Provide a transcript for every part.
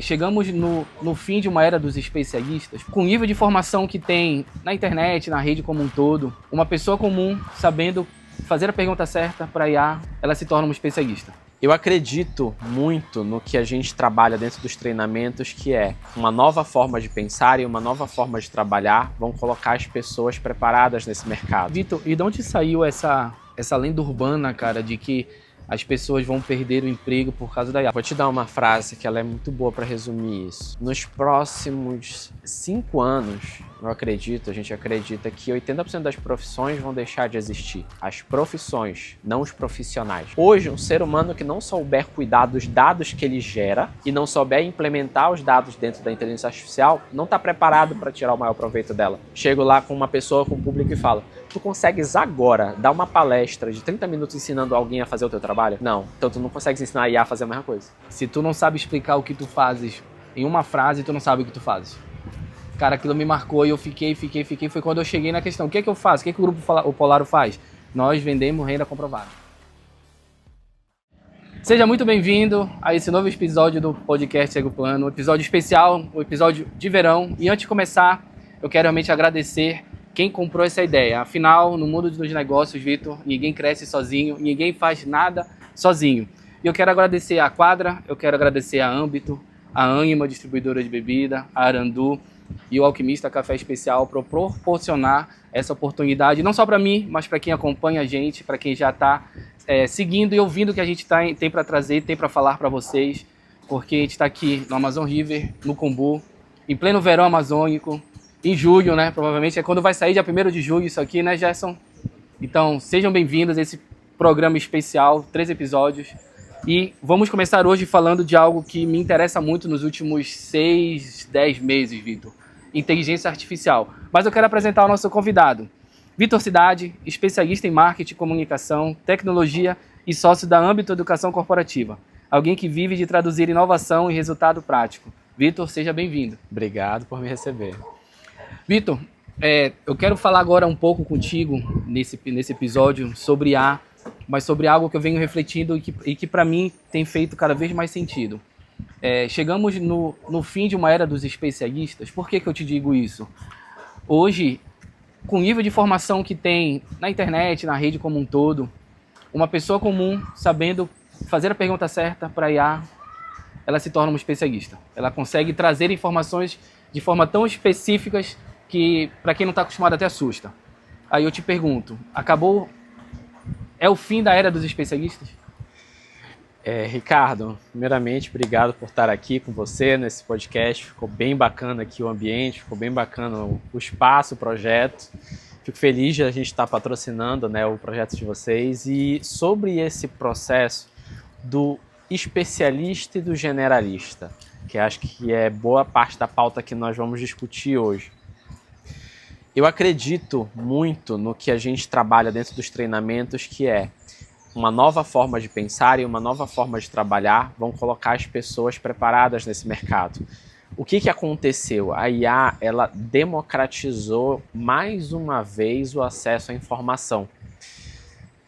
Chegamos no fim de uma era dos especialistas, com o nível de formação que tem na internet, na rede como um todo. Uma pessoa comum, sabendo fazer a pergunta certa para a IA, ela se torna um especialista. Eu acredito muito no que a gente trabalha dentro dos treinamentos, que é uma nova forma de pensar e uma nova forma de trabalhar vão colocar as pessoas preparadas nesse mercado. Vitor, e de onde saiu essa lenda urbana, cara, de que as pessoas vão perder o emprego por causa da IA? Vou te dar uma frase que ela é muito boa para resumir isso. Nos próximos 5 anos, a gente acredita que 80% das profissões vão deixar de existir. As profissões, não os profissionais. Hoje, um ser humano que não souber cuidar dos dados que ele gera e não souber implementar os dados dentro da inteligência artificial, não está preparado para tirar o maior proveito dela. Chego lá com uma pessoa, com o público e falo: tu consegues agora dar uma palestra de 30 minutos ensinando alguém a fazer o teu trabalho? Não. Então tu não consegues ensinar a IA a fazer a mesma coisa. Se tu não sabe explicar o que tu fazes em uma frase, tu não sabe o que tu fazes. Cara, aquilo me marcou e eu fiquei. Foi quando eu cheguei na questão: o que é que eu faço? O que é que o Grupo o Polaro faz? Nós vendemos renda comprovada. Seja muito bem-vindo a esse novo episódio do podcast Segue o Plano, um episódio especial, um episódio de verão. E antes de começar, eu quero realmente agradecer quem comprou essa ideia. Afinal, no mundo dos negócios, Vitor, ninguém cresce sozinho, ninguém faz nada sozinho. E eu quero agradecer a Quadra, eu quero agradecer a Âmbito, a Ânima, distribuidora de bebida, a Arandu e o Alquimista Café Especial por proporcionar essa oportunidade, não só para mim, mas para quem acompanha a gente, para quem já está seguindo e ouvindo o que a gente tem para trazer, tem para falar para vocês, porque a gente está aqui no Amazon River, no Combu, em pleno verão amazônico, em julho, né? Provavelmente é quando vai sair, dia 1º de julho, isso aqui, né, Gerson? Então, sejam bem-vindos a esse programa especial, 3 episódios. E vamos começar hoje falando de algo que me interessa muito nos últimos 6, 10 meses, Vitor. Inteligência artificial. Mas eu quero apresentar o nosso convidado. Vitor Cidade, especialista em marketing, comunicação, tecnologia e sócio da Âmbito Educação Corporativa. Alguém que vive de traduzir inovação em resultado prático. Vitor, seja bem-vindo. Obrigado por me receber. Vitor, eu quero falar agora um pouco contigo nesse episódio sobre IA, mas sobre algo que eu venho refletindo e que para mim tem feito cada vez mais sentido. Chegamos no fim de uma era dos especialistas. Por que eu te digo isso? Hoje, com o nível de formação que tem na internet, na rede como um todo, uma pessoa comum, sabendo fazer a pergunta certa para a IA, ela se torna um especialista. Ela consegue trazer informações de forma tão específicas que, para quem não está acostumado, até assusta. Aí eu te pergunto, é o fim da era dos especialistas? Ricardo, primeiramente, obrigado por estar aqui com você nesse podcast. Ficou bem bacana aqui o ambiente, ficou bem bacana o espaço, o projeto. Fico feliz de a gente estar patrocinando, né, o projeto de vocês. E sobre esse processo do especialista e do generalista, que acho que é boa parte da pauta que nós vamos discutir hoje. Eu acredito muito no que a gente trabalha dentro dos treinamentos, que é uma nova forma de pensar e uma nova forma de trabalhar vão colocar as pessoas preparadas nesse mercado. O que aconteceu? A IA, ela democratizou mais uma vez o acesso à informação.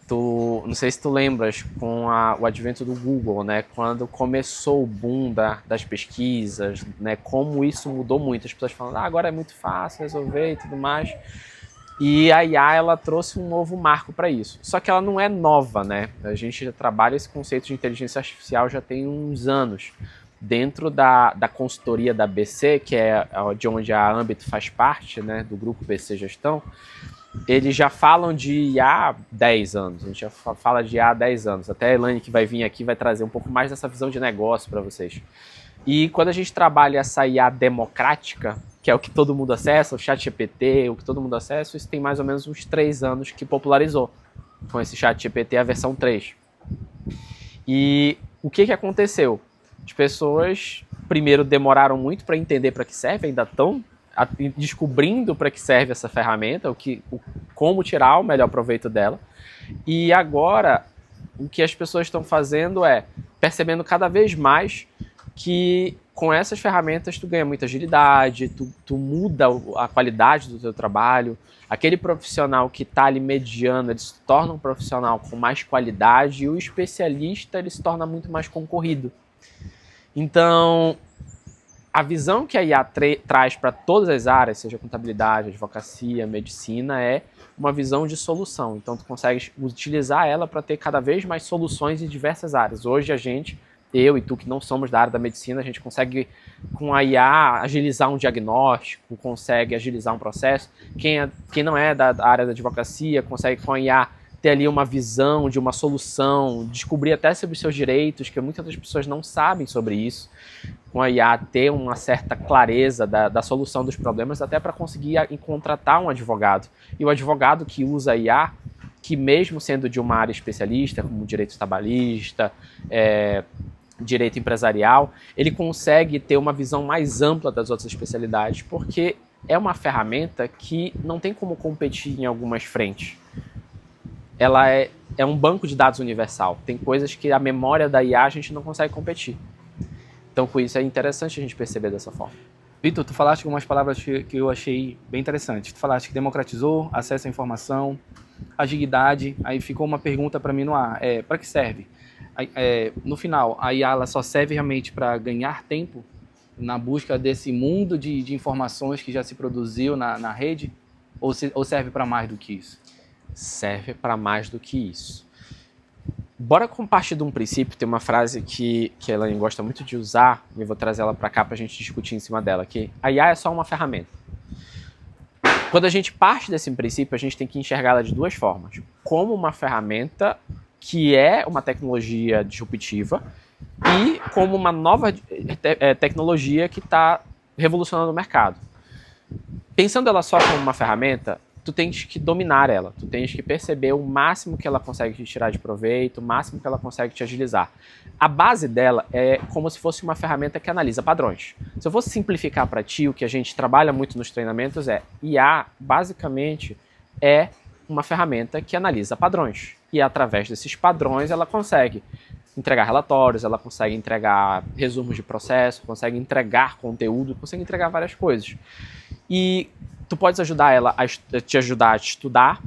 Não sei se tu lembras, com o advento do Google, né? Quando começou o boom das pesquisas, né? Como isso mudou muito. As pessoas falam, agora é muito fácil resolver e tudo mais. E a IA, ela trouxe um novo marco para isso. Só que ela não é nova, né? A gente já trabalha esse conceito de inteligência artificial já tem uns anos. Dentro da consultoria da BC, que é de onde a Âmbito faz parte, né? Do grupo BC Gestão, eles já falam de IA há 10 anos, a gente já fala de IA há 10 anos. Até a Elaine, que vai vir aqui, vai trazer um pouco mais dessa visão de negócio para vocês. E quando a gente trabalha essa IA democrática, que é o que todo mundo acessa, o ChatGPT, o que todo mundo acessa, isso tem mais ou menos uns 3 anos que popularizou com esse ChatGPT, a versão 3. E o que aconteceu? As pessoas, primeiro, demoraram muito para entender para que serve, ainda estão descobrindo para que serve essa ferramenta, como tirar o melhor proveito dela. E agora, o que as pessoas estão fazendo é percebendo cada vez mais que com essas ferramentas tu ganha muita agilidade, tu muda a qualidade do teu trabalho. Aquele profissional que está ali mediano, ele se torna um profissional com mais qualidade, e o especialista ele se torna muito mais concorrido. Então, A visão que a IA traz para todas as áreas, seja contabilidade, advocacia, medicina, é uma visão de solução. Então, tu consegue utilizar ela para ter cada vez mais soluções em diversas áreas. Hoje, eu e tu que não somos da área da medicina, a gente consegue, com a IA, agilizar um diagnóstico, consegue agilizar um processo. Quem não é da área da advocacia, consegue com a IA ter ali uma visão de uma solução, descobrir até sobre os seus direitos, que muitas das pessoas não sabem sobre isso. Com a IA ter uma certa clareza da solução dos problemas, até para conseguir contratar um advogado. E o advogado que usa a IA, que mesmo sendo de uma área especialista, como direito trabalhista, direito empresarial, ele consegue ter uma visão mais ampla das outras especialidades, porque é uma ferramenta que não tem como competir em algumas frentes. Ela é um banco de dados universal. Tem coisas que a memória da IA a gente não consegue competir. Então, com isso, é interessante a gente perceber dessa forma. Vitor, tu falaste algumas palavras que eu achei bem interessantes. Tu falaste que democratizou, acesso à informação, agilidade. Aí ficou uma pergunta para mim no ar. Para que serve? No final, a IA ela só serve realmente para ganhar tempo na busca desse mundo de informações que já se produziu na rede? Ou serve para mais do que isso? Serve para mais do que isso. Bora partir de um princípio, tem uma frase que a Elaine gosta muito de usar, e eu vou trazer ela para cá para a gente discutir em cima dela, que a IA é só uma ferramenta. Quando a gente parte desse princípio, a gente tem que enxergá-la de duas formas. Como uma ferramenta que é uma tecnologia disruptiva e como uma nova tecnologia que está revolucionando o mercado. Pensando ela só como uma ferramenta, tu tens que dominar ela, tu tens que perceber o máximo que ela consegue te tirar de proveito, o máximo que ela consegue te agilizar. A base dela é como se fosse uma ferramenta que analisa padrões. Se eu fosse simplificar para ti, o que a gente trabalha muito nos treinamentos IA, basicamente, é uma ferramenta que analisa padrões. E através desses padrões ela consegue entregar relatórios, ela consegue entregar resumos de processo, consegue entregar conteúdo, consegue entregar várias coisas. E tu podes ajudar ela te ajudar a estudar,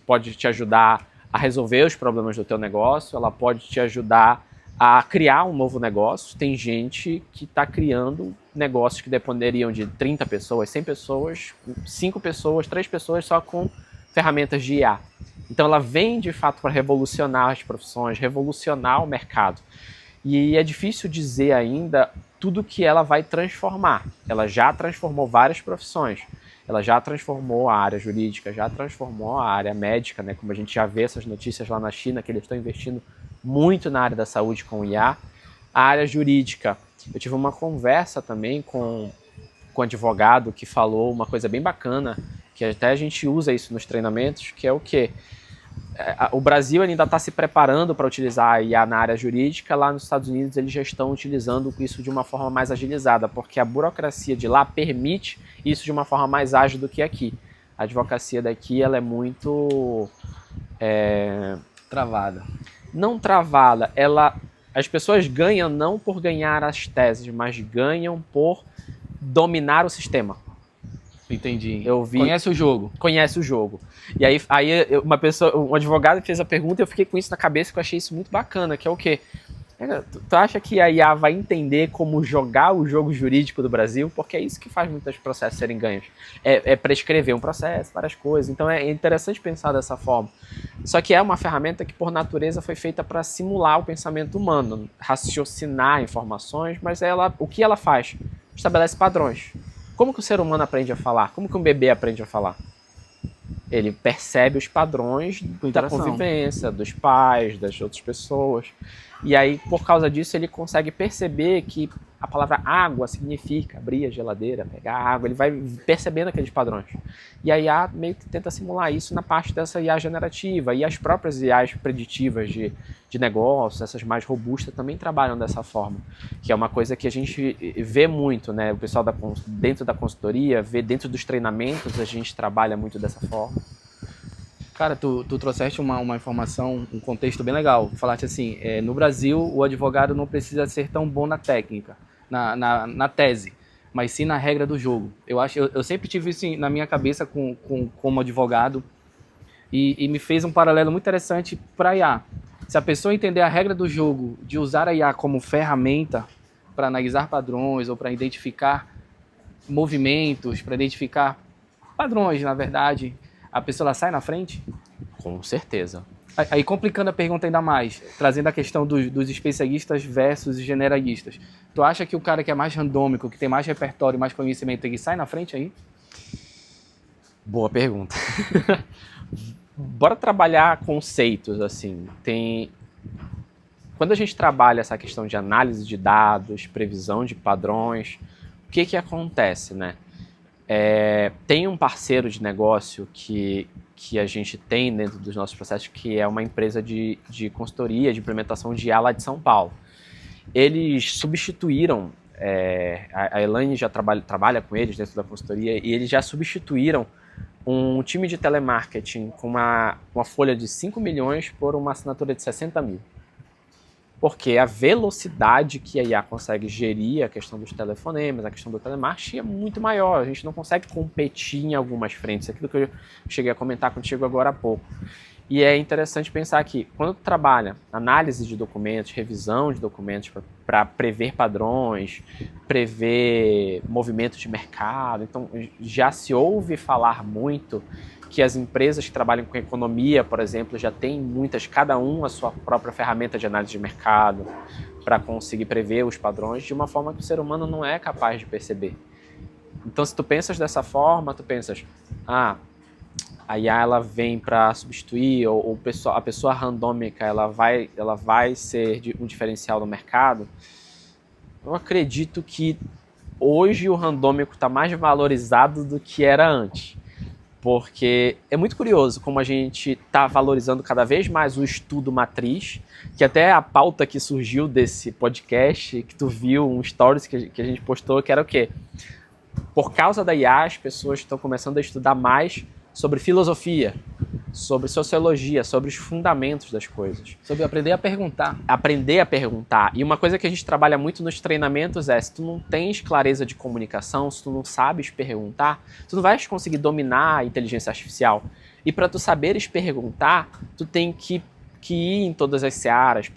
pode te ajudar a resolver os problemas do teu negócio, ela pode te ajudar a criar um novo negócio. Tem gente que está criando negócios que dependeriam de 30 pessoas, 100 pessoas, 5 pessoas, 3 pessoas só com ferramentas de IA. Então ela vem de fato para revolucionar as profissões, revolucionar o mercado. E é difícil dizer ainda tudo que ela vai transformar. Ela já transformou várias profissões. Ela já transformou a área jurídica, já transformou a área médica, né? Como a gente já vê essas notícias lá na China, que eles estão investindo muito na área da saúde com o IA. A área jurídica, eu tive uma conversa também com um advogado que falou uma coisa bem bacana, que até a gente usa isso nos treinamentos, que é o quê? O Brasil ainda está se preparando para utilizar a IA na área jurídica. Lá nos Estados Unidos eles já estão utilizando isso de uma forma mais agilizada, porque a burocracia de lá permite isso de uma forma mais ágil do que aqui. A advocacia daqui ela é muito travada. Não travada, as pessoas ganham não por ganhar as teses, mas ganham por dominar o sistema. Entendi. Conhece o jogo. Conhece o jogo. E aí um advogado fez a pergunta e eu fiquei com isso na cabeça, que eu achei isso muito bacana, que é o quê? Tu acha que a IA vai entender como jogar o jogo jurídico do Brasil? Porque é isso que faz muitos processos serem ganhos. É prescrever um processo, várias coisas. Então é interessante pensar dessa forma. Só que é uma ferramenta que, por natureza, foi feita para simular o pensamento humano, raciocinar informações, mas o que ela faz? Estabelece padrões. Como que o ser humano aprende a falar? Como que um bebê aprende a falar? Ele percebe os padrões da convivência, dos pais, das outras pessoas. E aí, por causa disso, ele consegue perceber que a palavra água significa abrir a geladeira, pegar água. Ele vai percebendo aqueles padrões. E a IA meio que tenta simular isso na parte dessa IA generativa. E as próprias IAs preditivas de negócios, essas mais robustas, também trabalham dessa forma. Que é uma coisa que a gente vê muito, né? O pessoal dentro da consultoria, vê dentro dos treinamentos, a gente trabalha muito dessa forma. Cara, tu trouxeste uma informação, um contexto bem legal. Falaste assim, no Brasil o advogado não precisa ser tão bom na técnica, na tese, mas sim na regra do jogo. Eu sempre tive isso na minha cabeça como advogado e me fez um paralelo muito interessante para a IA. Se a pessoa entender a regra do jogo, de usar a IA como ferramenta, para analisar padrões ou para identificar movimentos, para identificar padrões, na verdade, a pessoa ela sai na frente? Com certeza. Aí complicando a pergunta ainda mais, trazendo a questão dos especialistas versus generalistas. Tu acha que o cara que é mais randômico, que tem mais repertório, mais conhecimento, ele sai na frente aí? Boa pergunta. Bora trabalhar conceitos, assim. Quando a gente trabalha essa questão de análise de dados, previsão de padrões, o que acontece, né? Tem um parceiro de negócio que a gente tem dentro dos nossos processos, que é uma empresa de consultoria, de implementação de IA lá de São Paulo. Eles substituíram, a Elaine já trabalha com eles dentro da consultoria, e eles já substituíram um time de telemarketing com uma folha de 5 milhões por uma assinatura de 60 mil. Porque a velocidade que a IA consegue gerir a questão dos telefonemas, a questão do telemarketing é muito maior. A gente não consegue competir em algumas frentes. Aquilo que eu cheguei a comentar contigo agora há pouco. E é interessante pensar que quando tu trabalha análise de documentos, revisão de documentos para prever padrões, prever movimentos de mercado, então já se ouve falar muito que as empresas que trabalham com economia, por exemplo, já têm cada um a sua própria ferramenta de análise de mercado para conseguir prever os padrões de uma forma que o ser humano não é capaz de perceber. Então, se tu pensas dessa forma, tu pensas, a IA ela vem para substituir, ou a pessoa randômica ela vai ser um diferencial no mercado. Eu acredito que hoje o randômico está mais valorizado do que era antes. Porque é muito curioso como a gente está valorizando cada vez mais o estudo matriz, que até a pauta que surgiu desse podcast, que tu viu, um stories que a gente postou, que era o quê? Por causa da IA, as pessoas estão começando a estudar mais sobre filosofia, sobre sociologia, sobre os fundamentos das coisas. Sobre aprender a perguntar. Aprender a perguntar. E uma coisa que a gente trabalha muito nos treinamentos é, se tu não tens clareza de comunicação, se tu não sabes perguntar, tu não vais conseguir dominar a inteligência artificial. E para tu saberes perguntar, tu tem que ir em todas as searas,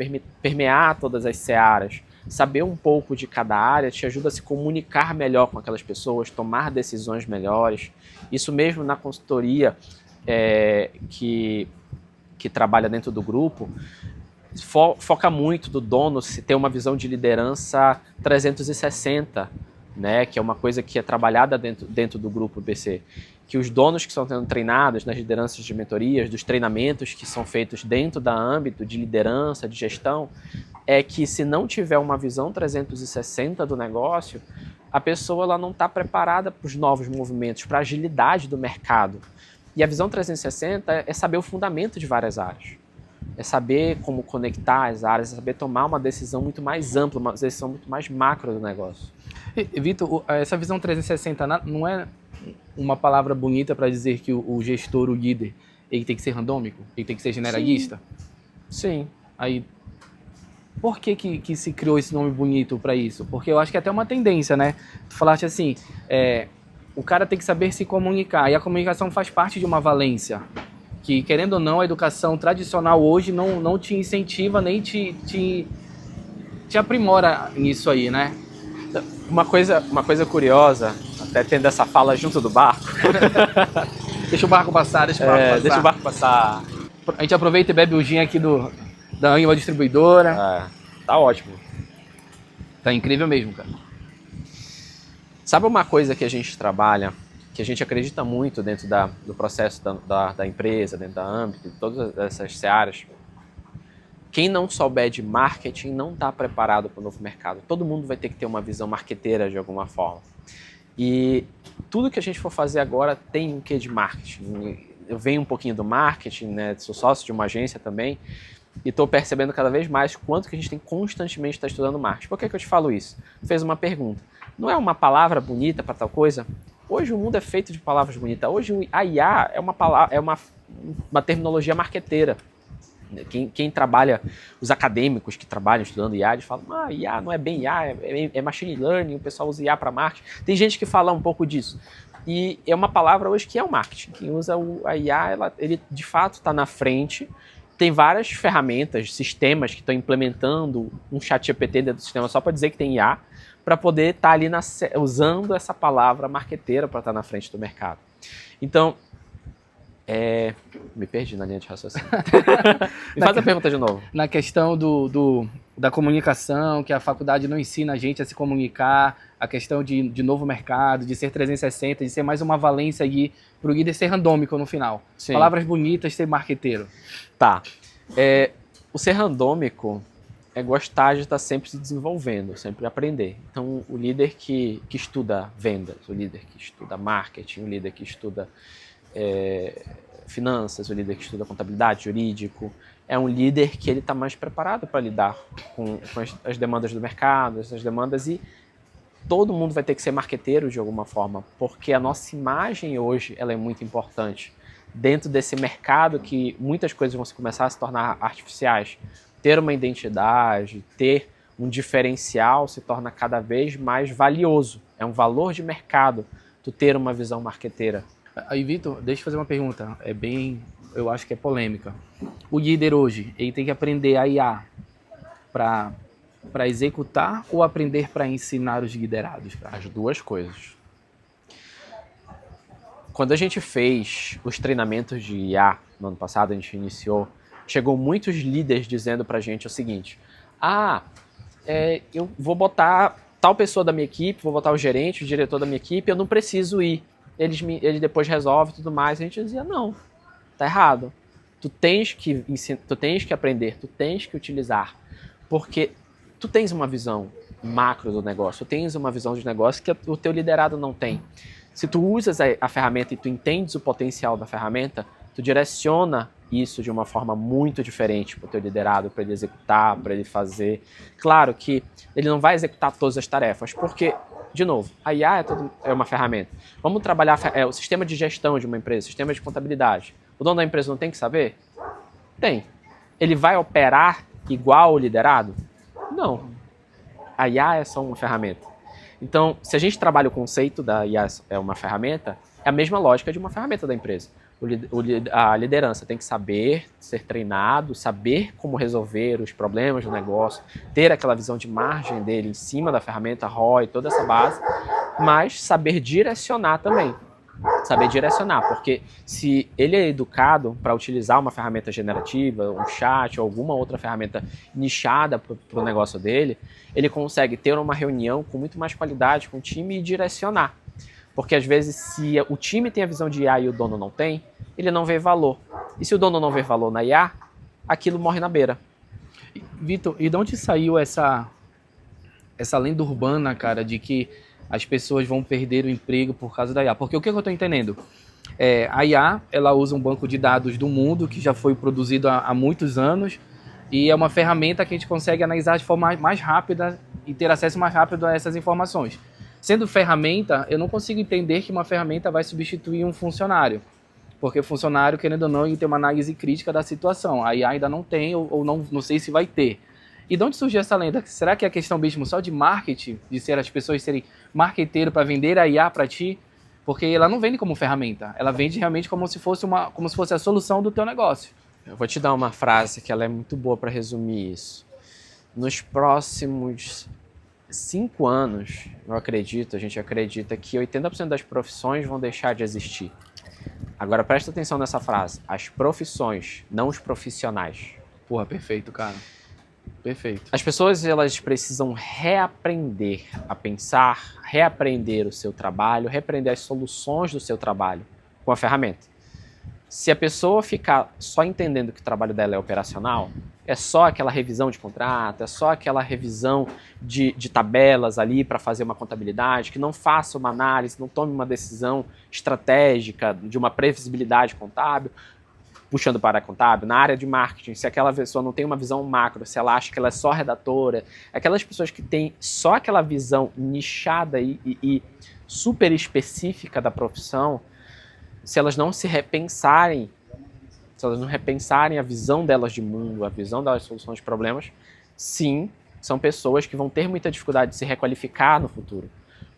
permear todas as searas. Saber um pouco de cada área te ajuda a se comunicar melhor com aquelas pessoas, tomar decisões melhores. Isso mesmo na consultoria que trabalha dentro do grupo, foca muito do dono se ter uma visão de liderança 360, né, que é uma coisa que é trabalhada dentro do grupo BC. Que os donos que estão sendo treinados nas lideranças de mentorias, dos treinamentos que são feitos dentro da âmbito de liderança, de gestão, é que se não tiver uma visão 360 do negócio, a pessoa ela não está preparada para os novos movimentos, para a agilidade do mercado. E a visão 360 é saber o fundamento de várias áreas. É saber como conectar as áreas, é saber tomar uma decisão muito mais ampla, uma decisão muito mais macro do negócio. E, Vitor, essa visão 360 não é uma palavra bonita para dizer que o gestor, o líder, ele tem que ser randômico? Ele tem que ser generalista? Sim. Aí, por que se criou esse nome bonito para isso? Porque eu acho que é até uma tendência, né? Tu falaste assim, o cara tem que saber se comunicar, e a comunicação faz parte de uma valência, que, querendo ou não, a educação tradicional hoje não te incentiva, nem te aprimora nisso aí, né? Uma coisa curiosa, até tendo essa fala junto do barco. Deixa o barco passar, deixa o barco passar. A gente aproveita e bebe o gin aqui da Anima Distribuidora. Tá ótimo. Tá incrível mesmo, cara. Sabe uma coisa que a gente trabalha, que a gente acredita muito dentro do processo da empresa, dentro da âmbito, de todas essas searas? Quem não souber de marketing não está preparado para o novo mercado. Todo mundo vai ter que ter uma visão marqueteira de alguma forma. E tudo que a gente for fazer agora tem um quê de marketing. Eu venho um pouquinho do marketing, né? Sou sócio de uma agência também, e estou percebendo cada vez mais quanto que a gente tem constantemente estar estudando marketing. Por que eu te falo isso? Fez uma pergunta. Não é uma palavra bonita para tal coisa? Hoje o mundo é feito de palavras bonitas. Hoje a IA é uma terminologia marqueteira. Quem trabalha, os acadêmicos que trabalham estudando IA, eles falam, IA não é bem IA, é machine learning, o pessoal usa IA para marketing. Tem gente que fala um pouco disso. E é uma palavra hoje que é o marketing. Quem usa a IA, ele de fato está na frente tem várias ferramentas, sistemas que estão implementando um chat GPT dentro do sistema só para dizer que tem IA, para poder estar ali usando essa palavra marqueteira para estar na frente do mercado. Então, me perdi na linha de raciocínio. Me faz a pergunta de novo. Na questão da comunicação, que a faculdade não ensina a gente a se comunicar, a questão de novo mercado, de ser 360, de ser mais uma valência aí para o líder ser randômico no final. Sim. Palavras bonitas, ser marqueteiro. Tá. O ser randômico é gostar de estar sempre se desenvolvendo, sempre aprender. Então, o líder que estuda vendas, o líder que estuda marketing, o líder que estuda finanças, o líder que estuda contabilidade, jurídico, é um líder que ele está mais preparado para lidar com as demandas do mercado, essas demandas, e todo mundo vai ter que ser marqueteiro de alguma forma, porque a nossa imagem hoje ela é muito importante. Dentro desse mercado que muitas coisas vão começar a se tornar artificiais, ter uma identidade, ter um diferencial se torna cada vez mais valioso. É um valor de mercado tu ter uma visão marqueteira. Aí, Vitor, deixa eu fazer uma pergunta. Eu acho que é polêmica. O líder hoje, ele tem que aprender a IA para executar ou aprender para ensinar os liderados? Cara? As duas coisas. Quando a gente fez os treinamentos de IA no ano passado, a gente iniciou, chegou muitos líderes dizendo pra gente o seguinte: eu vou botar tal pessoa da minha equipe, vou botar o gerente, o diretor da minha equipe, eu não preciso ir. Ele depois resolve e tudo mais. A gente dizia, não, tá errado. Tu tens que aprender, tu tens que utilizar, porque tu tens uma visão macro do negócio, tu tens uma visão de negócio que o teu liderado não tem. Se tu usas a ferramenta e tu entendes o potencial da ferramenta, tu direciona isso de uma forma muito diferente para o teu liderado, para ele executar, para ele fazer. Claro que ele não vai executar todas as tarefas, porque, de novo, a IA é uma ferramenta. Vamos trabalhar o sistema de gestão de uma empresa, sistema de contabilidade. O dono da empresa não tem que saber? Tem. Ele vai operar igual o liderado? Não. A IA é só uma ferramenta. Então, se a gente trabalha o conceito da IA é uma ferramenta, é a mesma lógica de uma ferramenta da empresa. A liderança tem que saber ser treinado, saber como resolver os problemas do negócio, ter aquela visão de margem dele em cima da ferramenta, ROI, toda essa base, mas saber direcionar também. Saber direcionar, porque se ele é educado para utilizar uma ferramenta generativa, um chat ou alguma outra ferramenta nichada para o negócio dele, ele consegue ter uma reunião com muito mais qualidade com o time e direcionar. Porque às vezes se o time tem a visão de IA e o dono não tem, ele não vê valor. E se o dono não vê valor na IA, aquilo morre na beira. Vitor, e de onde saiu essa lenda urbana, cara, de que as pessoas vão perder o emprego por causa da IA? Porque o que eu estou entendendo? A IA, ela usa um banco de dados do mundo que já foi produzido há muitos anos e é uma ferramenta que a gente consegue analisar de forma mais rápida e ter acesso mais rápido a essas informações. Sendo ferramenta, eu não consigo entender que uma ferramenta vai substituir um funcionário. Porque o funcionário, querendo ou não, ele tem uma análise crítica da situação. A IA ainda não tem ou não sei se vai ter. E de onde surgiu essa lenda? Será que é questão mesmo só de marketing? De ser as pessoas serem marqueteiro para vender a IA para ti? Porque ela não vende como ferramenta. Ela vende realmente como se fosse a solução do teu negócio. Eu vou te dar uma frase que ela é muito boa para resumir isso. Nos próximos 5 anos, a gente acredita que 80% das profissões vão deixar de existir. Agora presta atenção nessa frase. As profissões, não os profissionais. Porra, perfeito, cara. Perfeito. As pessoas, elas precisam reaprender a pensar, reaprender o seu trabalho, reaprender as soluções do seu trabalho com a ferramenta. Se a pessoa ficar só entendendo que o trabalho dela é operacional, é só aquela revisão de contrato, é só aquela revisão de tabelas ali para fazer uma contabilidade, que não faça uma análise, não tome uma decisão estratégica de uma previsibilidade contábil, puxando para a contábil, na área de marketing, se aquela pessoa não tem uma visão macro, se ela acha que ela é só redatora, aquelas pessoas que têm só aquela visão nichada e super específica da profissão, se elas não se repensarem, se elas não repensarem a visão delas de mundo, a visão delas de solução de problemas, sim, são pessoas que vão ter muita dificuldade de se requalificar no futuro,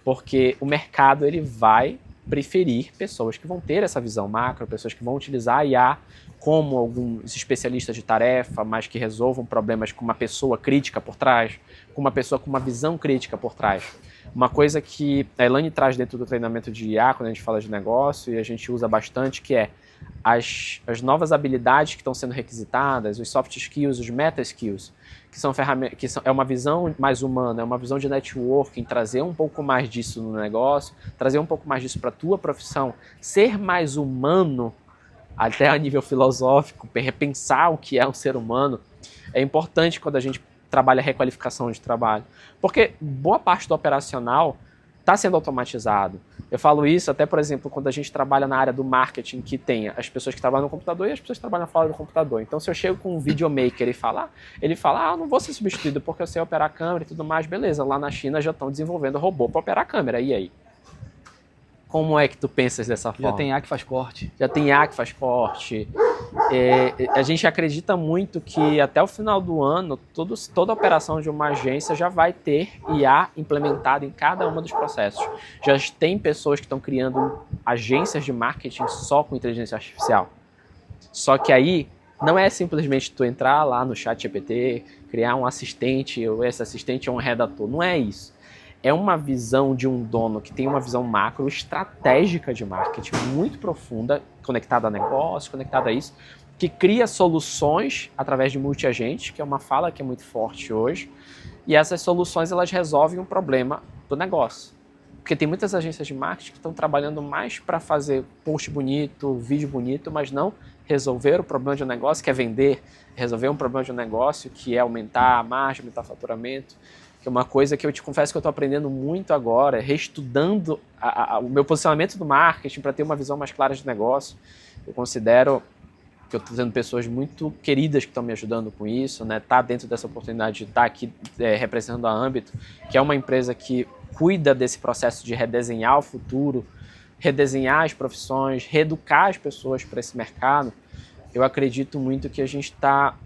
porque o mercado ele vai preferir pessoas que vão ter essa visão macro, pessoas que vão utilizar a IA como alguns especialistas de tarefa, mas que resolvam problemas com uma pessoa crítica por trás, com uma pessoa com uma visão crítica por trás. Uma coisa que a Elaine traz dentro do treinamento de IA, quando a gente fala de negócio, e a gente usa bastante, que é as novas habilidades que estão sendo requisitadas, os soft skills, os meta skills, que são ferramentas, é uma visão mais humana, é uma visão de networking, trazer um pouco mais disso no negócio, trazer um pouco mais disso para a tua profissão, ser mais humano, até a nível filosófico, repensar o que é um ser humano, é importante quando a gente trabalha requalificação de trabalho. Porque boa parte do operacional está sendo automatizado. Eu falo isso até, por exemplo, quando a gente trabalha na área do marketing, que tem as pessoas que trabalham no computador e as pessoas que trabalham fora do computador. Então, se eu chego com um videomaker e ele fala, não vou ser substituído porque eu sei operar a câmera e tudo mais, beleza, lá na China já estão desenvolvendo robô para operar a câmera, e aí? Como é que tu pensas dessa forma? Já tem IA que faz corte. Já tem IA que faz corte. A gente acredita muito que até o final do ano, toda operação de uma agência já vai ter IA implementada em cada um dos processos. Já tem pessoas que estão criando agências de marketing só com inteligência artificial. Só que aí não é simplesmente tu entrar lá no ChatGPT, criar um assistente, ou esse assistente é um redator. Não é isso. É uma visão de um dono que tem uma visão macro, estratégica de marketing, muito profunda, conectada a negócio, conectada a isso, que cria soluções através de multi-agentes, que é uma fala que é muito forte hoje, e essas soluções elas resolvem um problema do negócio. Porque tem muitas agências de marketing que estão trabalhando mais para fazer post bonito, vídeo bonito, mas não resolver o problema de um negócio, que é vender, resolver um problema de um negócio, que é aumentar a margem, aumentar o faturamento. Que é uma coisa que eu te confesso que eu estou aprendendo muito agora, reestudando o meu posicionamento do marketing para ter uma visão mais clara de negócio. Eu considero que eu estou tendo pessoas muito queridas que estão me ajudando com isso, né? Tá dentro dessa oportunidade de estar aqui representando a Ambito, que é uma empresa que cuida desse processo de redesenhar o futuro, redesenhar as profissões, reeducar as pessoas para esse mercado. Eu acredito muito que a gente está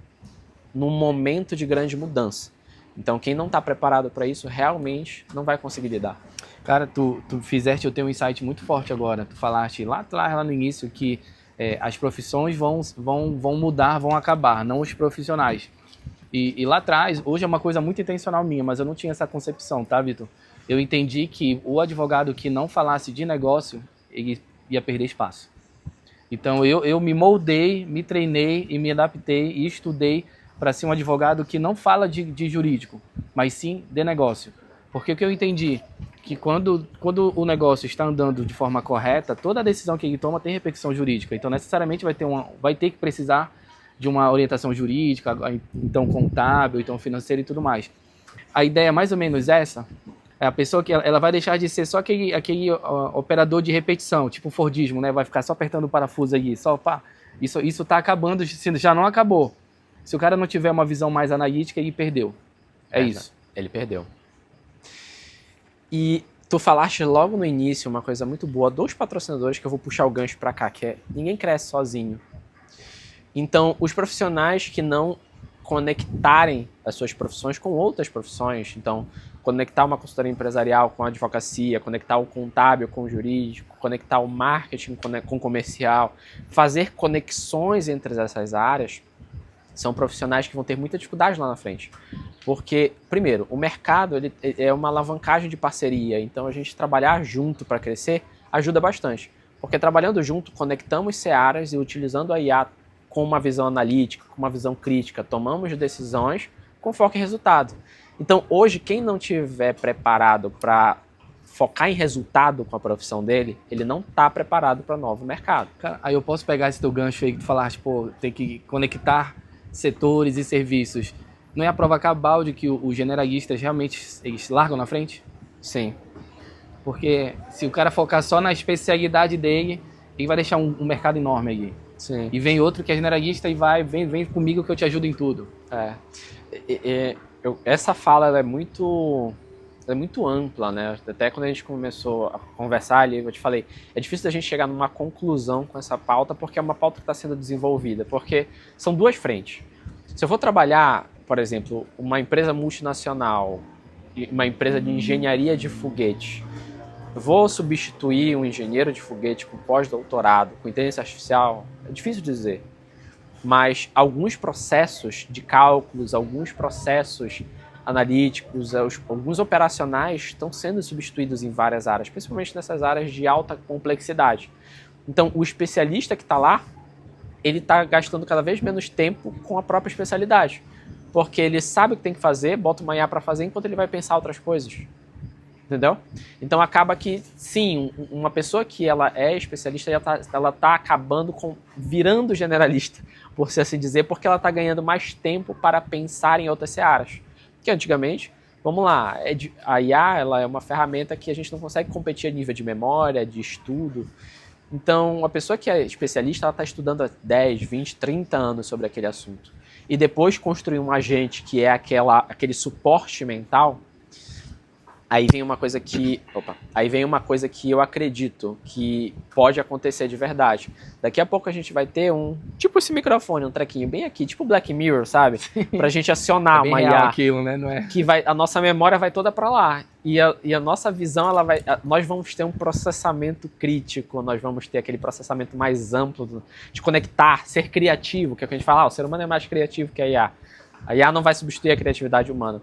num momento de grande mudança. Então, quem não está preparado para isso, realmente não vai conseguir lidar. Cara, tu fizeste eu ter um insight muito forte agora. Tu falaste lá no início que as profissões vão mudar, vão acabar, não os profissionais. E lá atrás, hoje é uma coisa muito intencional minha, mas eu não tinha essa concepção, tá, Vitor? Eu entendi que o advogado que não falasse de negócio, ele ia perder espaço. Então, eu me moldei, me treinei e me adaptei e estudei para ser um advogado que não fala de jurídico, mas sim de negócio. Porque o que eu entendi, que quando o negócio está andando de forma correta, toda a decisão que ele toma tem repercussão jurídica. Então, necessariamente vai ter que precisar de uma orientação jurídica, então contábil, então financeira e tudo mais. A ideia é mais ou menos essa. É a pessoa que ela vai deixar de ser só aquele operador de repetição, tipo Fordismo, né? Vai ficar só apertando o parafuso aí, só pá. Isso está acabando, já não acabou. Se o cara não tiver uma visão mais analítica, ele perdeu. É isso. Ele perdeu. E tu falaste logo no início uma coisa muito boa, 2 patrocinadores que eu vou puxar o gancho para cá, que é ninguém cresce sozinho. Então, os profissionais que não conectarem as suas profissões com outras profissões, então, conectar uma consultoria empresarial com a advocacia, conectar o contábil com o jurídico, conectar o marketing com o comercial, fazer conexões entre essas áreas, são profissionais que vão ter muita dificuldade lá na frente. Porque, primeiro, o mercado ele é uma alavancagem de parceria, então a gente trabalhar junto para crescer ajuda bastante. Porque trabalhando junto, conectamos searas e utilizando a IA com uma visão analítica, com uma visão crítica, tomamos decisões com foco em resultado. Então, hoje, quem não tiver preparado para focar em resultado com a profissão dele, ele não está preparado para novo mercado. Cara, aí eu posso pegar esse teu gancho aí que tu falaste, tem que conectar setores e serviços. Não é a prova cabal de que os generalistas realmente eles largam na frente? Sim. Porque se o cara focar só na especialidade dele, ele vai deixar um mercado enorme aí. Sim. E vem outro que é generalista e vem comigo que eu te ajudo em tudo. Essa fala ela é muito ampla, né? Até quando a gente começou a conversar ali, eu te falei, é difícil da gente chegar numa conclusão com essa pauta, porque é uma pauta que está sendo desenvolvida, porque são 2 frentes. Se eu for trabalhar, por exemplo, uma empresa multinacional, uma empresa de engenharia de foguete, vou substituir um engenheiro de foguete com pós-doutorado, com inteligência artificial? É difícil dizer. Mas alguns processos de cálculos, alguns processos analíticos, alguns operacionais estão sendo substituídos em várias áreas, principalmente nessas áreas de alta complexidade. Então, o especialista que está lá, ele está gastando cada vez menos tempo com a própria especialidade, porque ele sabe o que tem que fazer, bota uma IA para fazer, enquanto ele vai pensar outras coisas. Entendeu? Então acaba que, sim, uma pessoa que ela é especialista, ela tá acabando virando generalista, por assim dizer, porque ela está ganhando mais tempo para pensar em outras searas. Que antigamente, vamos lá, a IA ela é uma ferramenta que a gente não consegue competir a nível de memória, de estudo. Então, a pessoa que é especialista, ela está estudando há 10, 20, 30 anos sobre aquele assunto. E depois construir um agente que é aquele suporte mental. Aí vem uma coisa que eu acredito que pode acontecer de verdade. Daqui a pouco a gente vai ter tipo esse microfone, um trequinho bem aqui, tipo Black Mirror, sabe? Pra gente acionar uma IA. Aquilo, né? Não é? Que a nossa memória vai toda pra lá. E a nossa visão, nós vamos ter um processamento crítico, nós vamos ter aquele processamento mais amplo de conectar, ser criativo, que é o que a gente fala, o ser humano é mais criativo que a IA. A IA não vai substituir a criatividade humana.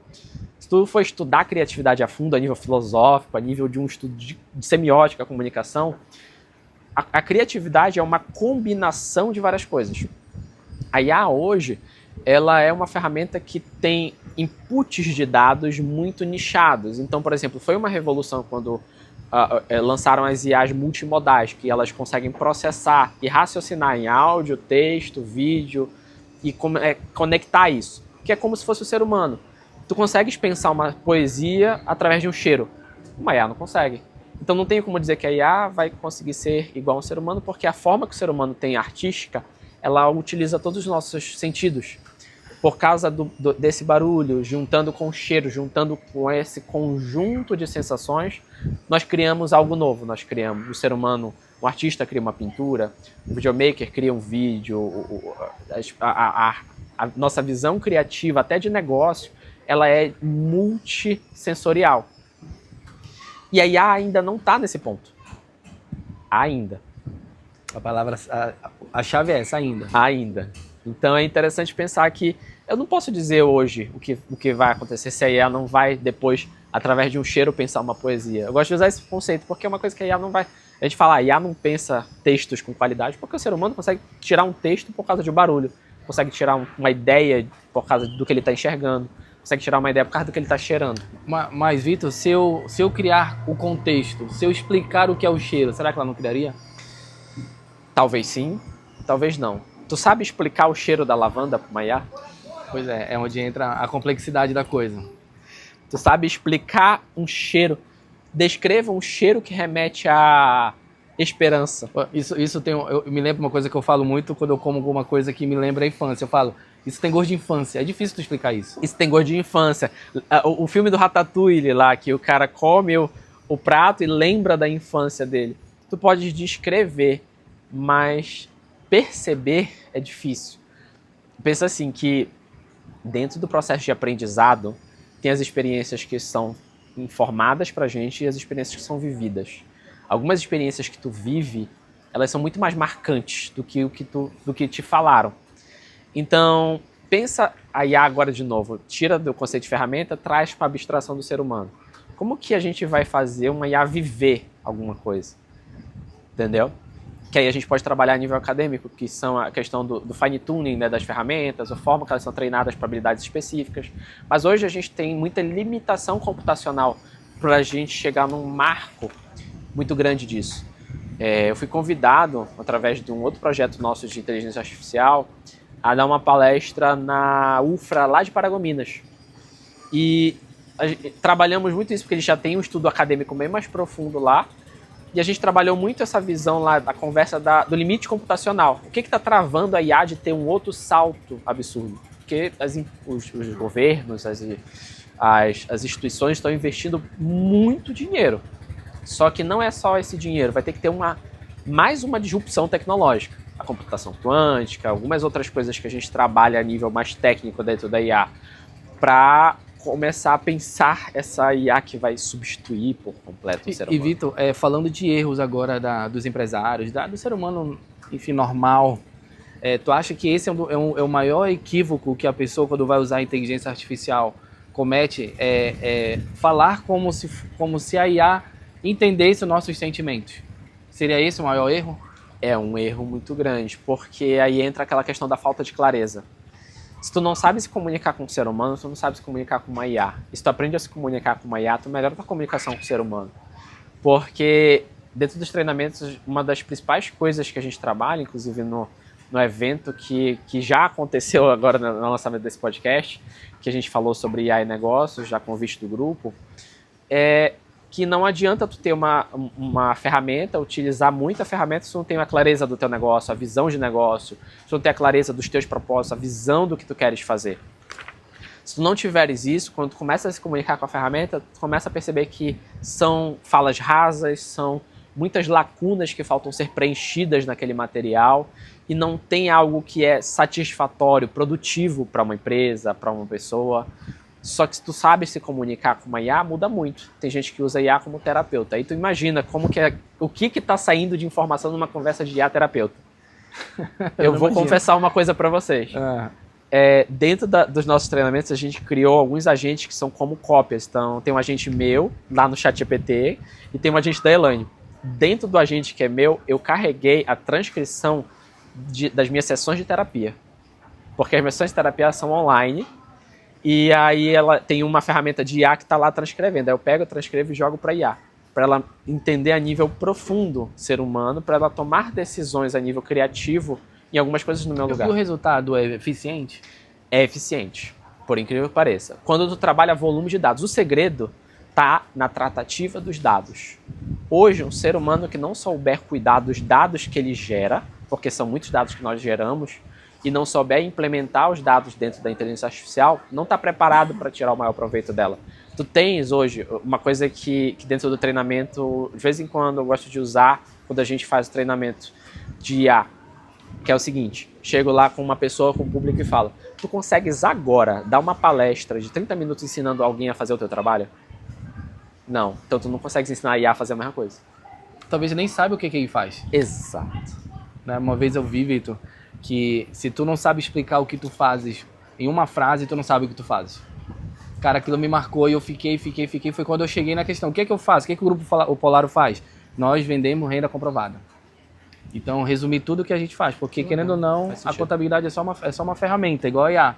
Se tu for estudar a criatividade a fundo, a nível filosófico, a nível de um estudo de semiótica, comunicação, a criatividade é uma combinação de várias coisas. A IA hoje, ela é uma ferramenta que tem inputs de dados muito nichados. Então, por exemplo, foi uma revolução quando lançaram as IAs multimodais, que elas conseguem processar e raciocinar em áudio, texto, vídeo e conectar isso, que é como se fosse o ser humano. Tu consegues pensar uma poesia através de um cheiro. Uma IA não consegue. Então não tem como dizer que a IA vai conseguir ser igual a um ser humano, porque a forma que o ser humano tem artística, ela utiliza todos os nossos sentidos. Por causa desse barulho, juntando com o cheiro, juntando com esse conjunto de sensações, nós criamos algo novo. Nós criamos, o ser humano, o artista cria uma pintura, o videomaker cria um vídeo, a nossa visão criativa, até de negócio, ela é multissensorial. E a IA ainda não está nesse ponto. Ainda. A chave é essa, ainda. Ainda. Então é interessante pensar que eu não posso dizer hoje o que vai acontecer se a IA não vai depois, através de um cheiro, pensar uma poesia. Eu gosto de usar esse conceito porque é uma coisa que a IA não vai... A gente fala, a IA não pensa textos com qualidade porque o ser humano consegue tirar um texto por causa de barulho, consegue tirar uma ideia por causa do que ele está enxergando, consegue tirar uma ideia por causa do que ele está cheirando. Mas, Vitor, se eu criar o contexto, se eu explicar o que é o cheiro, será que ela não criaria? Talvez sim, talvez não. Tu sabe explicar o cheiro da lavanda para uma IA? Pois é onde entra a complexidade da coisa. Tu sabe explicar um cheiro? Descreva um cheiro que remete à esperança. Isso tem... Eu me lembro uma coisa que eu falo muito quando eu como alguma coisa que me lembra a infância. Eu falo, isso tem gosto de infância. É difícil tu explicar isso. Isso tem gosto de infância. O filme do Ratatouille lá, que o cara come o prato e lembra da infância dele. Tu pode descrever, mas perceber é difícil. Pensa assim, que dentro do processo de aprendizado, tem as experiências que são informadas pra gente e as experiências que são vividas. Algumas experiências que tu vive, elas são muito mais marcantes do que te falaram. Então, pensa a IA agora de novo, tira do conceito de ferramenta, traz para a abstração do ser humano. Como que a gente vai fazer uma IA viver alguma coisa? Entendeu? Que aí a gente pode trabalhar a nível acadêmico, que são a questão do fine-tuning, né, das ferramentas, a forma que elas são treinadas para habilidades específicas. Mas hoje a gente tem muita limitação computacional para a gente chegar num marco muito grande disso. Eu fui convidado, através de um outro projeto nosso de inteligência artificial, a dar uma palestra na UFRA, lá de Paragominas. E trabalhamos muito isso, porque eles já têm um estudo acadêmico bem mais profundo lá, e a gente trabalhou muito essa visão lá da conversa do limite computacional. O que está travando a IA de ter um outro salto absurdo? Porque os governos, as instituições estão investindo muito dinheiro. Só que não é só esse dinheiro, vai ter que ter mais uma disrupção tecnológica. A computação quântica, algumas outras coisas que a gente trabalha a nível mais técnico dentro da IA, para começar a pensar essa IA que vai substituir por completo o ser humano. E Vitor, falando de erros agora dos empresários, do ser humano, enfim, normal, tu acha que esse é o maior equívoco que a pessoa, quando vai usar a inteligência artificial, comete? Falar como se a IA entendesse os nossos sentimentos. Seria esse o maior erro? É um erro muito grande, porque aí entra aquela questão da falta de clareza. Se tu não sabe se comunicar com o ser humano, tu não sabe se comunicar com uma IA. E se tu aprende a se comunicar com uma IA, tu melhora a tua comunicação com o ser humano. Porque dentro dos treinamentos, uma das principais coisas que a gente trabalha, inclusive no evento que já aconteceu agora no lançamento desse podcast, que a gente falou sobre IA e negócios, já com o convite do grupo, é que não adianta tu ter uma ferramenta, utilizar muita ferramenta se tu não tem a clareza do teu negócio, a visão de negócio, se tu não tem a clareza dos teus propósitos, a visão do que tu queres fazer. Se tu não tiveres isso, quando tu começa a se comunicar com a ferramenta, tu começa a perceber que são falas rasas, são muitas lacunas que faltam ser preenchidas naquele material e não tem algo que é satisfatório, produtivo para uma empresa, para uma pessoa. Só que se tu sabe se comunicar com uma IA, muda muito. Tem gente que usa IA como terapeuta. Aí tu imagina o que está saindo de informação numa conversa de IA-terapeuta. Eu vou confessar uma coisa para vocês. Dentro dos nossos treinamentos, a gente criou alguns agentes que são como cópias. Então, tem um agente meu, lá no ChatGPT, e tem um agente da Elaine. Dentro do agente que é meu, eu carreguei a transcrição das minhas sessões de terapia. Porque as minhas sessões de terapia são online, e aí ela tem uma ferramenta de IA que está lá transcrevendo. Aí eu pego, transcrevo e jogo para IA. Para ela entender a nível profundo ser humano, para ela tomar decisões a nível criativo em algumas coisas no meu lugar. E o resultado é eficiente? É eficiente, por incrível que pareça. Quando tu trabalha volume de dados, o segredo está na tratativa dos dados. Hoje, um ser humano que não souber cuidar dos dados que ele gera, porque são muitos dados que nós geramos, e não souber implementar os dados dentro da inteligência artificial, não está preparado para tirar o maior proveito dela. Tu tens hoje uma coisa que dentro do treinamento, de vez em quando eu gosto de usar, quando a gente faz o treinamento de IA, que é o seguinte: chego lá com uma pessoa, com um público e falo: tu consegues agora dar uma palestra de 30 minutos ensinando alguém a fazer o teu trabalho? Não. Então tu não consegue ensinar a IA a fazer a mesma coisa. Talvez nem saiba o que ele faz. Exato. Uma vez eu vi, Vitor, que se tu não sabe explicar o que tu fazes em uma frase, tu não sabe o que tu fazes. Cara, aquilo me marcou e eu fiquei. Foi quando eu cheguei na questão: o que é que eu faço? O que é que o Grupo o Polaro faz? Nós vendemos renda comprovada. Então, resumir tudo que a gente faz, porque querendo ou não, a contabilidade é só uma ferramenta, igual a IA.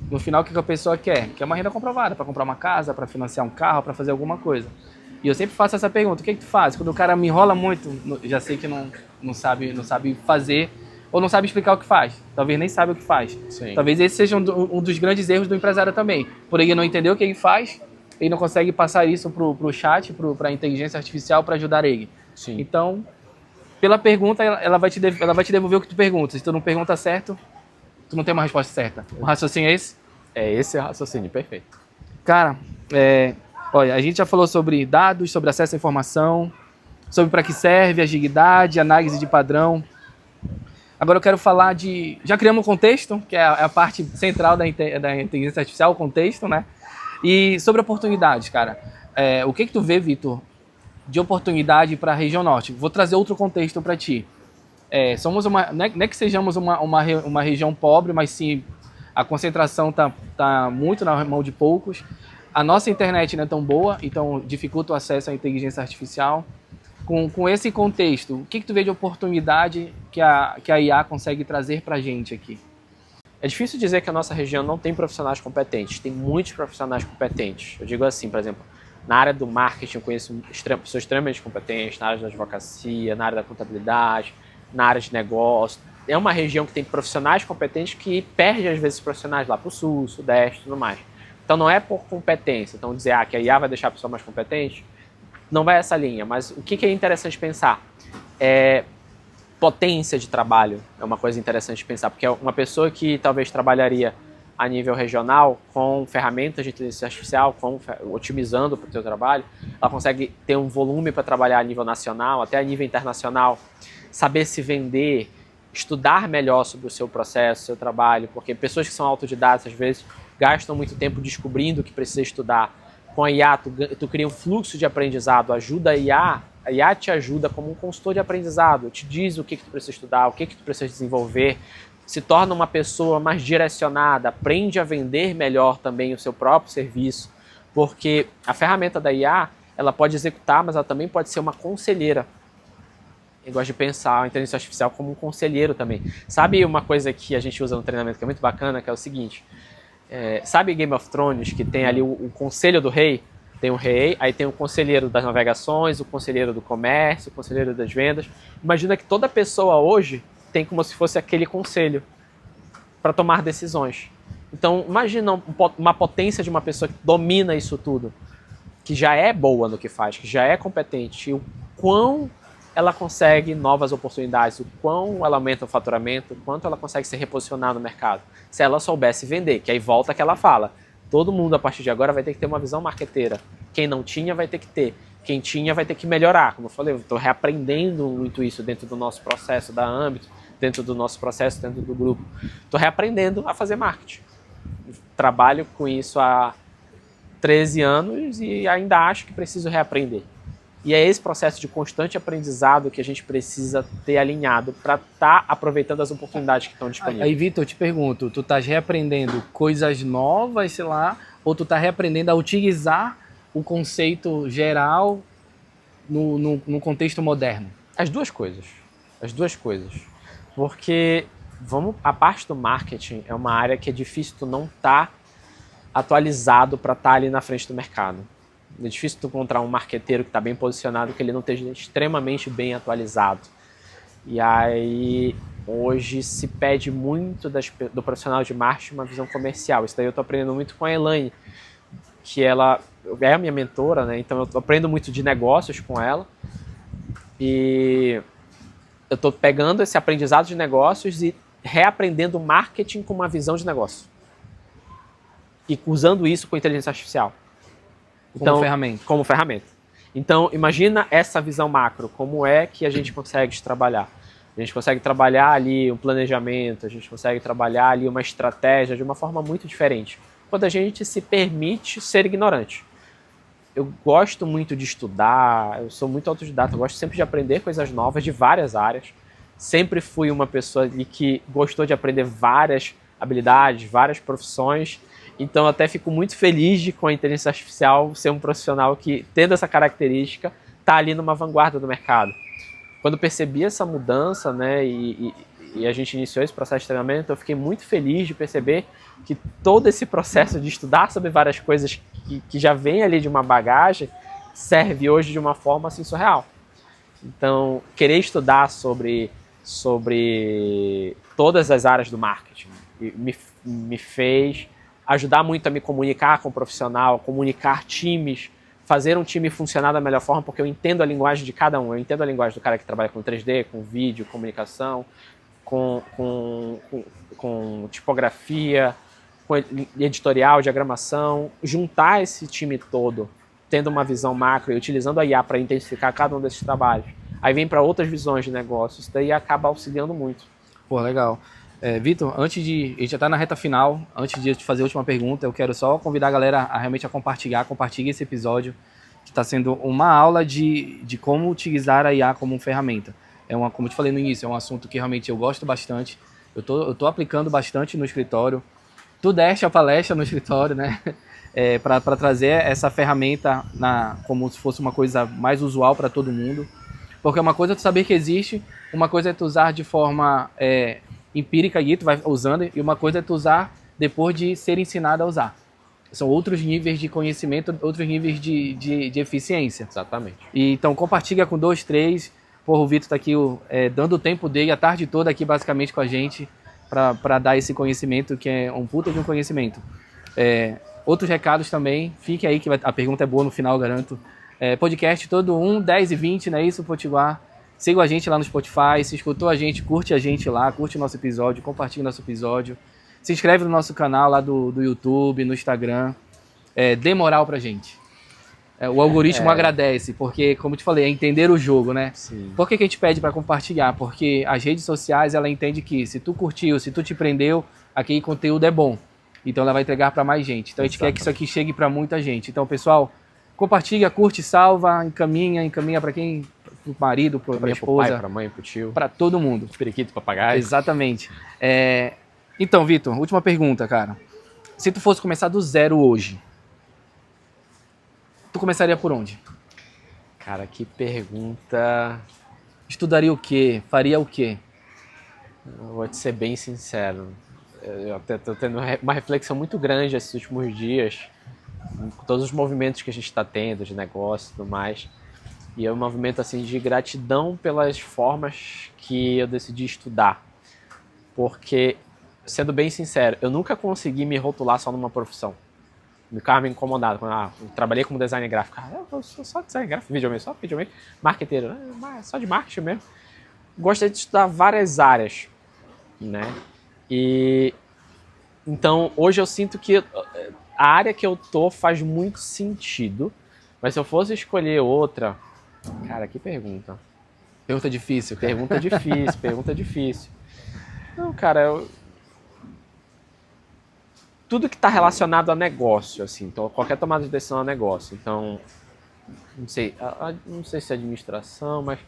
No final, o que a pessoa quer? Quer uma renda comprovada para comprar uma casa, para financiar um carro, para fazer alguma coisa. E eu sempre faço essa pergunta: o que é que tu faz? Quando o cara me enrola muito, já sei que não sabe fazer, ou não sabe explicar o que faz. Talvez nem sabe o que faz. Sim. Talvez esse seja um dos grandes erros do empresário também. Por ele não entender o que ele faz, ele não consegue passar isso pro chat, para a inteligência artificial, para ajudar ele. Sim. Então, pela pergunta, ela vai te devolver o que tu pergunta. Se tu não pergunta certo, tu não tem uma resposta certa. O raciocínio é esse? É esse o raciocínio, perfeito. Cara, olha, a gente já falou sobre dados, sobre acesso à informação, sobre para que serve, agilidade, análise de padrão. Agora eu quero falar já criamos um contexto, que é a parte central da inteligência artificial, o contexto, né? E sobre oportunidades, cara. O que tu vê, Vitor, de oportunidade para a região norte? Vou trazer outro contexto para ti. Não é que sejamos uma região pobre, mas sim a concentração tá muito na mão de poucos. A nossa internet não é tão boa, então dificulta o acesso à inteligência artificial. Com esse contexto, o que tu vê de oportunidade que a IA consegue trazer para a gente aqui? É difícil dizer que a nossa região não tem profissionais competentes. Tem muitos profissionais competentes. Eu digo assim, por exemplo, na área do marketing eu conheço pessoas extremamente competentes, na área da advocacia, na área da contabilidade, na área de negócio. É uma região que tem profissionais competentes que perde às vezes profissionais lá para o sul, sudeste e tudo mais. Então não é por competência. Então dizer que a IA vai deixar a pessoa mais competente, não vai essa linha. Mas o que é interessante pensar? Potência de trabalho é uma coisa interessante de pensar, porque uma pessoa que talvez trabalharia a nível regional com ferramentas de inteligência artificial, otimizando para o seu trabalho, ela consegue ter um volume para trabalhar a nível nacional, até a nível internacional, saber se vender, estudar melhor sobre o seu processo, o seu trabalho, porque pessoas que são autodidatas, às vezes, gastam muito tempo descobrindo o que precisa estudar. Com a IA, tu cria um fluxo de aprendizado, ajuda a IA te ajuda como um consultor de aprendizado, te diz o que tu precisa estudar, o que tu precisa desenvolver, se torna uma pessoa mais direcionada, aprende a vender melhor também o seu próprio serviço, porque a ferramenta da IA, ela pode executar, mas ela também pode ser uma conselheira. Eu gosto de pensar a inteligência artificial como um conselheiro também. Sabe uma coisa que a gente usa no treinamento que é muito bacana, que é o seguinte, sabe Game of Thrones, que tem ali o conselho do rei? Tem o rei, aí tem o conselheiro das navegações, o conselheiro do comércio, o conselheiro das vendas. Imagina que toda pessoa hoje tem como se fosse aquele conselho para tomar decisões. Então, imagina uma potência de uma pessoa que domina isso tudo, que já é boa no que faz, que já é competente, e o quão ela consegue novas oportunidades, o quão ela aumenta o faturamento, o quanto ela consegue se reposicionar no mercado. Se ela soubesse vender, que aí volta que ela fala. Todo mundo, a partir de agora, vai ter que ter uma visão marqueteira. Quem não tinha, vai ter que ter. Quem tinha, vai ter que melhorar. Como eu falei, eu estou reaprendendo muito isso dentro do nosso processo da Âmbito, dentro do nosso processo, dentro do grupo. Estou reaprendendo a fazer marketing. Trabalho com isso há 13 anos e ainda acho que preciso reaprender. E é esse processo de constante aprendizado que a gente precisa ter alinhado para estar aproveitando as oportunidades que estão disponíveis. Aí, Vitor, eu te pergunto, tu estás reaprendendo coisas novas, sei lá, ou tu tá reaprendendo a utilizar o conceito geral no contexto moderno? As duas coisas. As duas coisas. Porque a parte do marketing é uma área que é difícil tu não estar atualizado para estar ali na frente do mercado. É difícil tu encontrar um marqueteiro que está bem posicionado, que ele não esteja extremamente bem atualizado. E aí, hoje se pede muito do profissional de marketing uma visão comercial. Isso daí eu estou aprendendo muito com a Elaine, que ela é a minha mentora, né? Então eu aprendo muito de negócios com ela. E eu estou pegando esse aprendizado de negócios e reaprendendo marketing com uma visão de negócio. E usando isso com inteligência artificial. Como ferramenta. Então, imagina essa visão macro, como é que a gente consegue trabalhar. A gente consegue trabalhar ali um planejamento, a gente consegue trabalhar ali uma estratégia de uma forma muito diferente, quando a gente se permite ser ignorante. Eu gosto muito de estudar, eu sou muito autodidata, eu gosto sempre de aprender coisas novas de várias áreas. Sempre fui uma pessoa ali que gostou de aprender várias habilidades, várias profissões. Então, eu até fico muito feliz de, com a inteligência artificial, ser um profissional que, tendo essa característica, está ali numa vanguarda do mercado. Quando percebi essa mudança, né, e a gente iniciou esse processo de treinamento, eu fiquei muito feliz de perceber que todo esse processo de estudar sobre várias coisas que já vem ali de uma bagagem, serve hoje de uma forma assim surreal. Então, querer estudar sobre todas as áreas do marketing me fez ajudar muito a me comunicar com o profissional, comunicar times, fazer um time funcionar da melhor forma, porque eu entendo a linguagem de cada um. Eu entendo a linguagem do cara que trabalha com 3D, com vídeo, comunicação, com tipografia, com editorial, diagramação. Juntar esse time todo, tendo uma visão macro e utilizando a IA para intensificar cada um desses trabalhos. Aí vem para outras visões de negócio, isso daí acaba auxiliando muito. Pô, legal. Vitor, a gente já está na reta final, antes de te fazer a última pergunta, eu quero só convidar a galera a realmente compartilhe esse episódio, que está sendo uma aula de como utilizar a IA como ferramenta. Como eu te falei no início, é um assunto que realmente eu gosto bastante, eu tô aplicando bastante no escritório. Tu deste a palestra no escritório, né? Para trazer essa ferramenta como se fosse uma coisa mais usual para todo mundo. Porque uma coisa é tu saber que existe, uma coisa é tu usar de forma empírica e tu vai usando, e uma coisa é tu usar depois de ser ensinado a usar. São outros níveis de conhecimento, outros níveis de eficiência. Exatamente. E, então compartilha com 2, 3. Porra, o Vitor está aqui dando o tempo dele, a tarde toda aqui basicamente com a gente, para dar esse conhecimento, que é um puta de um conhecimento. Outros recados também, fique aí que a pergunta é boa no final, garanto. Podcast todo 10 e 20, não é isso, Potiguar? Siga a gente lá no Spotify, se escutou a gente, curte a gente lá, curte o nosso episódio, compartilha o nosso episódio. Se inscreve no nosso canal lá do YouTube, no Instagram. Dê moral pra gente. O algoritmo agradece, porque, como eu te falei, é entender o jogo, né? Sim. Por que a gente pede para compartilhar? Porque as redes sociais, ela entende que se tu curtiu, se tu te prendeu, aquele conteúdo é bom. Então ela vai entregar para mais gente. Então a gente quer que isso aqui chegue para muita gente. Então, pessoal, compartilha, curte, salva, encaminha para quem? Pro marido, pra esposa. Pro pai, pra mãe, pro tio. Para todo mundo. Periquito, papagaio. Exatamente. Então, Vitor, última pergunta, cara. Se tu fosse começar do zero hoje, tu começaria por onde? Cara, que pergunta... Estudaria o quê? Faria o quê? Eu vou te ser bem sincero. Eu até tô tendo uma reflexão muito grande esses últimos dias, com todos os movimentos que a gente está tendo, de negócio e tudo mais. E é um movimento assim, de gratidão pelas formas que eu decidi estudar. Porque, sendo bem sincero, eu nunca consegui me rotular só numa profissão. Me ficava incomodado. Quando eu trabalhei como designer gráfico. Eu sou só designer gráfico, videomaker, marqueteiro, só de marketing mesmo. Gostei de estudar várias áreas, né? E então hoje eu sinto que a área que eu tô faz muito sentido, mas se eu fosse escolher outra, cara, que pergunta. Pergunta difícil, cara. Pergunta difícil. Não, cara, tudo que está relacionado a negócio, assim, então qualquer tomada de decisão é negócio. Então, não sei se é administração, mas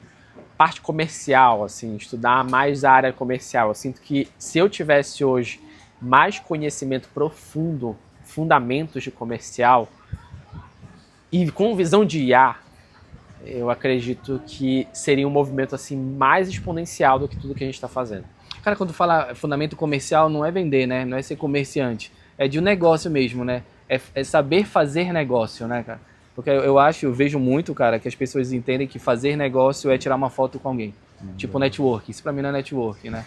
parte comercial, assim, estudar mais a área comercial. Eu sinto que se eu tivesse hoje mais conhecimento profundo, fundamentos de comercial e com visão de IA, eu acredito que seria um movimento assim mais exponencial do que tudo que a gente está fazendo. Cara, quando fala fundamento comercial, não é vender, né? Não é ser comerciante. É de um negócio mesmo, né? É saber fazer negócio, né, cara? Porque eu vejo muito, cara, que as pessoas entendem que fazer negócio é tirar uma foto com alguém. Tipo network. Isso pra mim não é network, né?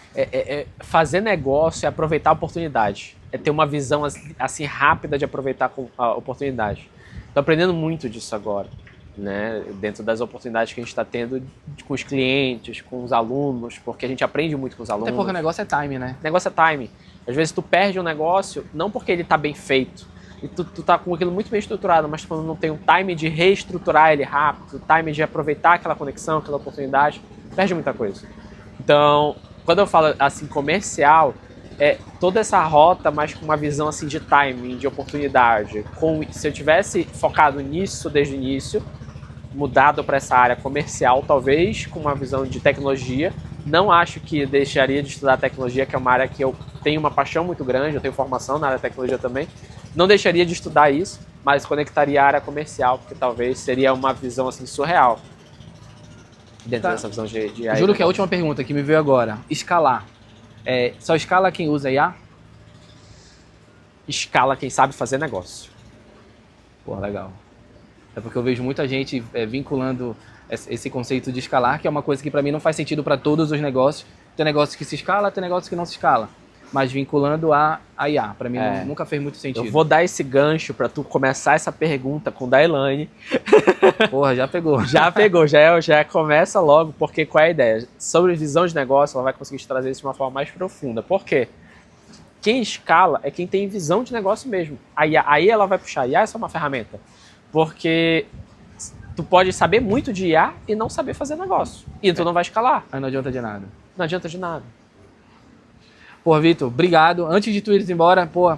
Fazer negócio é aproveitar a oportunidade. É ter uma visão assim rápida de aproveitar a oportunidade. Tô aprendendo muito disso agora, né? Dentro das oportunidades que a gente está tendo com os clientes, com os alunos, porque a gente aprende muito com os alunos. Até porque o negócio é time, né? O negócio é time. Às vezes tu perde um negócio, não porque ele tá bem feito, e tu tá com aquilo muito bem estruturado, mas quando não tem um time de reestruturar ele rápido, time de aproveitar aquela conexão, aquela oportunidade, perde muita coisa. Então, quando eu falo assim comercial, é toda essa rota, mas com uma visão assim de timing, de oportunidade. Se eu tivesse focado nisso desde o início, mudado para essa área comercial, talvez com uma visão de tecnologia, não acho que deixaria de estudar tecnologia, que é uma área que eu tenho uma paixão muito grande, eu tenho formação na área de tecnologia também. Não deixaria de estudar isso, mas conectaria a área comercial, porque talvez seria uma visão assim surreal dentro dessa visão de AI. Juro que é a última pergunta que me veio agora. Escalar. Só escala quem usa IA? Escala quem sabe fazer negócio. Pô, legal. É porque eu vejo muita gente vinculando esse conceito de escalar, que é uma coisa que para mim não faz sentido para todos os negócios. Tem negócio que se escala, tem negócio que não se escala. Mas vinculando a IA, para mim nunca fez muito sentido. Eu vou dar esse gancho para tu começar essa pergunta com da Elaine. Porra, já pegou. Já começa logo, porque qual é a ideia? Sobre visão de negócio, ela vai conseguir te trazer isso de uma forma mais profunda. Por quê? Quem escala é quem tem visão de negócio mesmo. Aí ela vai puxar. A IA é só uma ferramenta. Porque tu pode saber muito de IA e não saber fazer negócio. E tu não vai escalar. Aí não adianta de nada. Não adianta de nada. Pô, Vitor, obrigado. Antes de tu ires embora, pô,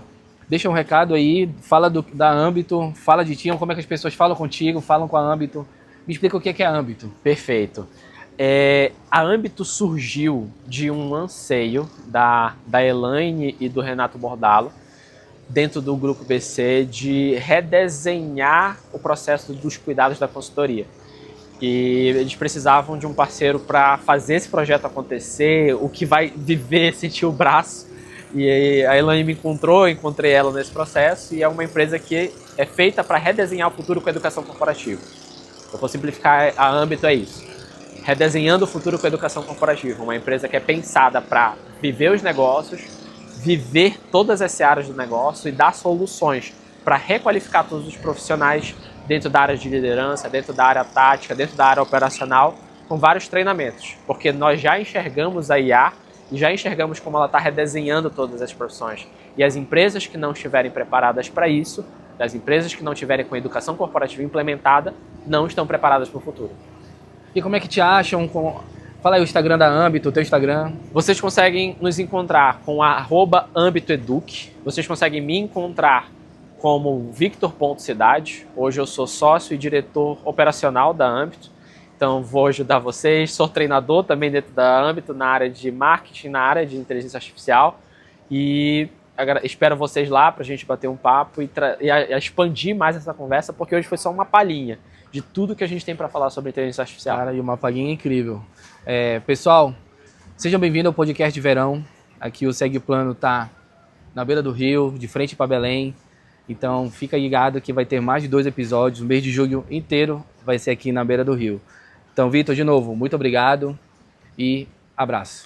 deixa um recado aí, fala da Âmbito, fala de ti, como é que as pessoas falam contigo, falam com a Âmbito. Me explica o que é a Âmbito. Perfeito. A Âmbito surgiu de um anseio da Elaine e do Renato Bordalo, dentro do Grupo BC, de redesenhar o processo dos cuidados da consultoria. E eles precisavam de um parceiro para fazer esse projeto acontecer, o que vai viver, sentir o braço. E a Elaine me encontrei ela nesse processo, e é uma empresa que é feita para redesenhar o futuro com a educação corporativa. Eu vou simplificar, a Âmbito é isso. Redesenhando o futuro com a educação corporativa. Uma empresa que é pensada para viver os negócios, viver todas as áreas do negócio e dar soluções para requalificar todos os profissionais dentro da área de liderança, dentro da área tática, dentro da área operacional, com vários treinamentos. Porque nós já enxergamos a IA e já enxergamos como ela está redesenhando todas as profissões. E as empresas que não estiverem preparadas para isso, as empresas que não estiverem com a educação corporativa implementada, não estão preparadas para o futuro. E como é que te acham? Fala aí o Instagram da Ambito, o teu Instagram. Vocês conseguem nos encontrar com @ambitoeduc. Vocês conseguem me encontrar como Victor.cidade. Hoje eu sou sócio e diretor operacional da Ambito. Então vou ajudar vocês. Sou treinador também dentro da Ambito na área de marketing, na área de inteligência artificial. E espero vocês lá para a gente bater um papo e expandir mais essa conversa, porque hoje foi só uma palhinha de tudo que a gente tem para falar sobre inteligência artificial. Cara, e uma palhinha incrível. Pessoal, sejam bem-vindos ao podcast de verão. Aqui o Segue Plano tá na beira do rio, de frente para Belém. Então fica ligado que vai ter mais de 2 episódios. O mês de julho inteiro vai ser aqui na beira do rio. Então, Vitor, de novo, muito obrigado e abraço.